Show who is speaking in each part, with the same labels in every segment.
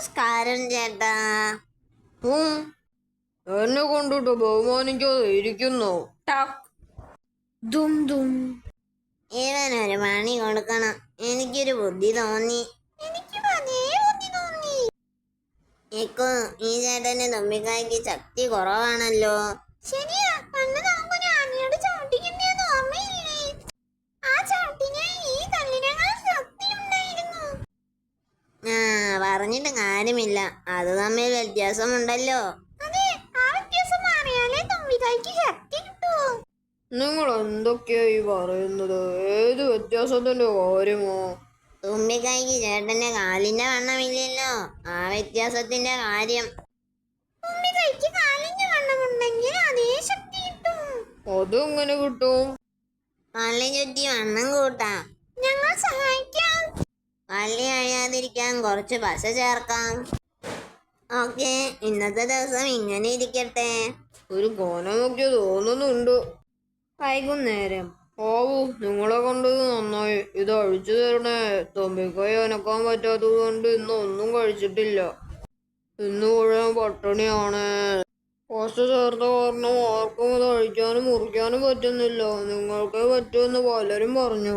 Speaker 1: നമസ്കാരം ചേട്ടാ.
Speaker 2: എന്നെ കൊണ്ടിട്ട് ബഹുമാനിക്കാതെ ഇരിക്കുന്നു.
Speaker 1: ഇവനൊരു പണി കൊടുക്കണം. എനിക്കൊരു ബുദ്ധി തോന്നി. ഇക്കോ, ഈ ചേട്ടന്റെ തുമ്പിക്കായ്ക്ക് ശക്തി കുറവാണല്ലോ. ശരിയാ, പണ്ട് നമുക്കൊരു ആനയോട് ചവിട്ടിക്കിട്ടിയെന്ന് ഓർമ്മയില്ലേ? ആ ചവിട്ടിന് ഈ കല്ലിനേക്കാൾ ശക്തിയുണ്ടായിരുന്നു. പറഞ്ഞിട്ട് കാര്യമില്ല, അത് തമ്മിൽ വ്യത്യാസമുണ്ടല്ലോ. അതെ, ആ വ്യത്യാസം മാറിയാലേ തുമ്പിക്കൈക്ക് ശക്തി കിട്ടൂ.
Speaker 2: നിങ്ങൾ എന്തൊക്കെയായി പറയുന്നത്? ഏത് വ്യത്യാസത്തിന്റെ കാര്യമോ?
Speaker 1: തുമ്പിക്കൈക്ക് ചേട്ടന്റെ കാലിന്റെ വണ്ണമില്ലല്ലോ, ആ വ്യത്യാസത്തിന്റെ കാര്യം. തുമ്പിക്കൈക്ക് കാലിന്റെ വണ്ണമുണ്ടെങ്കിൽ അതേ ശക്തി കിട്ടും.
Speaker 2: അതെങ്ങനെ കിട്ടും?
Speaker 1: പള്ളി ചുറ്റി വണ്ണം കൂട്ടാം. ഞങ്ങൾ സഹായിക്കാം. പള്ളി അഴിയാതിരിക്കാൻ കുറച്ച് പശ ചേർക്കാം. ഓക്കെ, ഇന്നത്തെ ദിവസം ഇങ്ങനെ ഇരിക്കട്ടെ.
Speaker 2: ഒരു കോനമൊക്കെ തോന്നുന്നുണ്ട്.
Speaker 1: വൈകുന്നേരം.
Speaker 2: നിങ്ങളെ കണ്ടത് നന്നായി. ഇത് അഴിച്ചു തരണേ. തുമ്പിക്കൈ അനക്കാൻ പറ്റാത്തത് കൊണ്ട് ഇന്ന് ഒന്നും കഴിച്ചിട്ടില്ല. ഇന്ന് മുഴുവൻ പട്ടിണിയാണ്. പശ ചേർത്ത കാരണം ആർക്കും ഇത് അഴിക്കാനും മുറിക്കാനും പറ്റുന്നില്ല. നിങ്ങൾക്ക് പറ്റുമെന്ന് പലരും പറഞ്ഞു.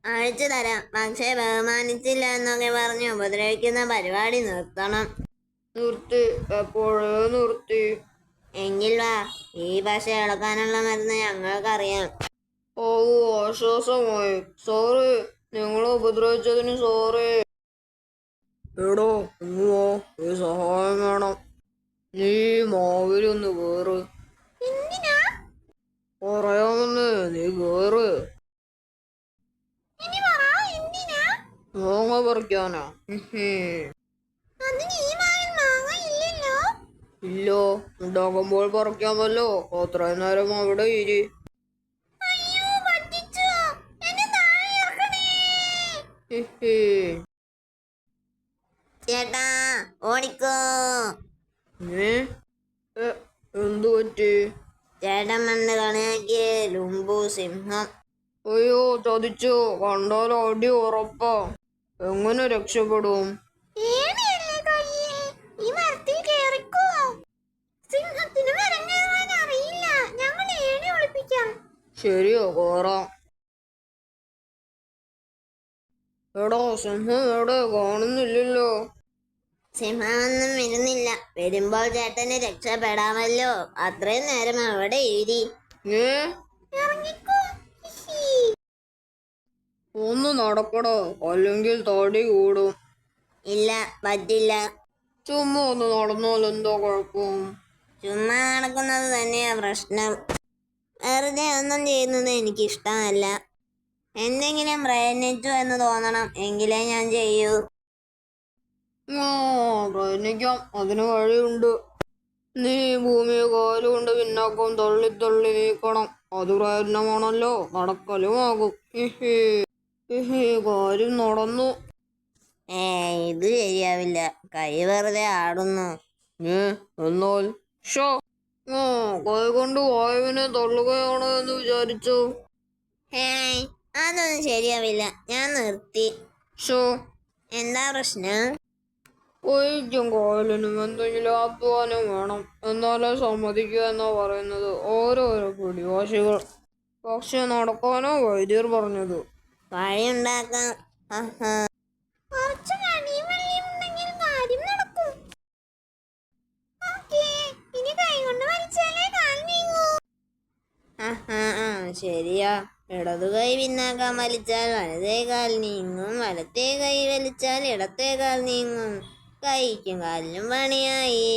Speaker 1: അഴിച്ചു തരാം, പക്ഷേ ബഹുമാനിച്ചില്ല എന്നൊക്കെ പറഞ്ഞ് ഉപദ്രവിക്കുന്ന പരിപാടി നിർത്തണം.
Speaker 2: നിർത്തി? എപ്പോഴേ നിർത്തി.
Speaker 1: എങ്കിൽ വാ, ഈ പശ ഇളക്കാനുള്ള മരുന്ന് ഞങ്ങൾക്കറിയാം.
Speaker 2: ആശ്വാസമായി. സോറി, നിങ്ങളെ ഉപദ്രവിച്ചതിന് സോറി. എടോ ഉമ്മുവോ, ഈ സഹായം വേണം. നീ മാവിലൊന്ന് കേറ്.
Speaker 1: എന്തിനാ?
Speaker 2: പറയാമെന്ന്, നീ കേറ്. മാങ്ങ പറിക്കാനാ? ഇല്ലോ, ഉണ്ടാകുമ്പോൾ പറിക്കാമല്ലോ. അത്രയും നേരം അവിടെ ഇരി.
Speaker 1: ചേട്ടാ, ഓടിക്കോ.
Speaker 2: എന്തു പറ്റി?
Speaker 1: ചേട്ടൻ പണ്ട് കളിയാക്കിയ ലുംബു സിംഹം.
Speaker 2: അയ്യോ, ചതിച്ചു. കണ്ടാൽ അടി ഉറപ്പാ. എങ്ങനെ രക്ഷപ്പെടും? ശരിയോ, കേറാം. എടോ, സിംഹം എവിടെ? കാണുന്നില്ലല്ലോ.
Speaker 1: സിംഹമൊന്നും വരുന്നില്ല. വരുമ്പോൾ ചേട്ടന് രക്ഷപ്പെടാമല്ലോ. അത്രയും നേരം അവിടെ ഇരി.
Speaker 2: ഒന്ന് നടക്കടോ, അല്ലെങ്കിൽ തടി കൂടും.
Speaker 1: ഇല്ല, പറ്റില്ല.
Speaker 2: ചുമ്മാ ഒന്ന് നടന്നാൽ എന്തോ കുഴപ്പം?
Speaker 1: ചുമ്മാ നടക്കുന്നത് തന്നെയാ പ്രശ്നം. വെറുതെ ഒന്നും ചെയ്യുന്നത് എനിക്കിഷ്ടമല്ല. എന്തെങ്കിലും പ്രയത്നിച്ചു എന്ന് തോന്നണം, എങ്കിലേ ഞാൻ ചെയ്യൂ.
Speaker 2: പ്രയത്നിക്കാം, അതിന് വഴിയുണ്ട്. നീ ഭൂമിയെ കാലുകൊണ്ട് പിന്നാക്കം തള്ളി തള്ളി നീക്കണം. അത് പ്രയത്നമാണല്ലോ, നടക്കലുമാകും. കാര്യം നടന്നു.
Speaker 1: ഇത് ശരിയാവില്ല. കൈ വെറുതെ ആടുന്നു.
Speaker 2: എന്നാൽ കൈ കൊണ്ട് വായുവിനെ തള്ളുകയാണ് എന്ന് വിചാരിച്ചു.
Speaker 1: അതൊന്നും ശരിയാവില്ല. ഞാൻ നിർത്തി. എന്താ പ്രശ്നം?
Speaker 2: കൈക്കും കാലിനും എന്തെങ്കിലും അധ്വാനം വേണം, എന്നാലേ സമ്മതിക്കുക എന്നാ പറയുന്നത്. ഓരോരോ പിടിവാശികൾ. പക്ഷെ നടക്കാനോ വൈദ്യർ പറഞ്ഞത്.
Speaker 1: വഴിയുണ്ടാക്കാം. ശരിയാ, ഇടതു കൈ പിന്നാക്കാൻ വലിച്ചാൽ വലതേ കാൽ നീങ്ങും, വലത്തേ കൈ വലിച്ചാൽ ഇടത്തേ കാൽ നീങ്ങും. കൈക്കും കാലിനും പണിയായി.